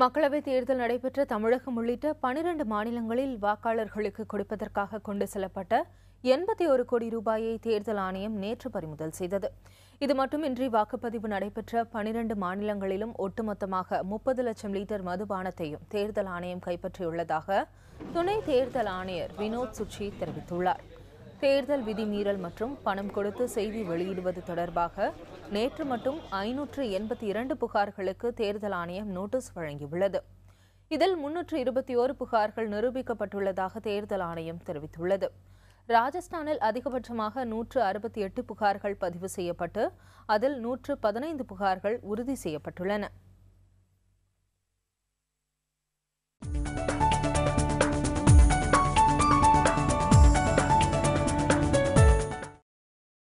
மக்களவைத் தேர்தல் நடைபெற்ற தமிழகம் உள்ளிட்ட 12 மாநிலங்களில் வாக்காளர்களுக்கு கொடுப்பதற்காக கொண்டு செல்லப்பட்ட 81 கோடி ரூபாயை தேர்தல் ஆணையம் நேற்று பறிமுதல் செய்தது. இது மட்டுமின்றி வாக்குப்பதிவு நடைபெற்ற 12 மாநிலங்களிலும் ஒட்டுமொத்தமாக 30 லட்சம் லிட்டர் மதுபானத்தையும் தேர்தல் ஆணையம் கைப்பற்றியுள்ளதாக துணை தேர்தல் ஆணையர் வினோத் சுட்சி தெரிவித்துள்ளார். தேர்தல் விதிமீறல் மற்றும் பணம் கொடுத்து செய்தி வெளியிடுவது தொடர்பாக நேற்று மட்டும் 582 புகார்களுக்கு தேர்தல் ஆணையம் நோட்டீஸ் வழங்கியுள்ளது. இதில் 321 புகார்கள் நிரூபிக்கப்பட்டுள்ளதாக தேர்தல் ஆணையம் தெரிவித்துள்ளது. ராஜஸ்தானில் அதிகபட்சமாக 168 புகார்கள் பதிவு செய்யப்பட்டு அதில் 115 புகார்கள் உறுதி செய்யப்பட்டுள்ளன.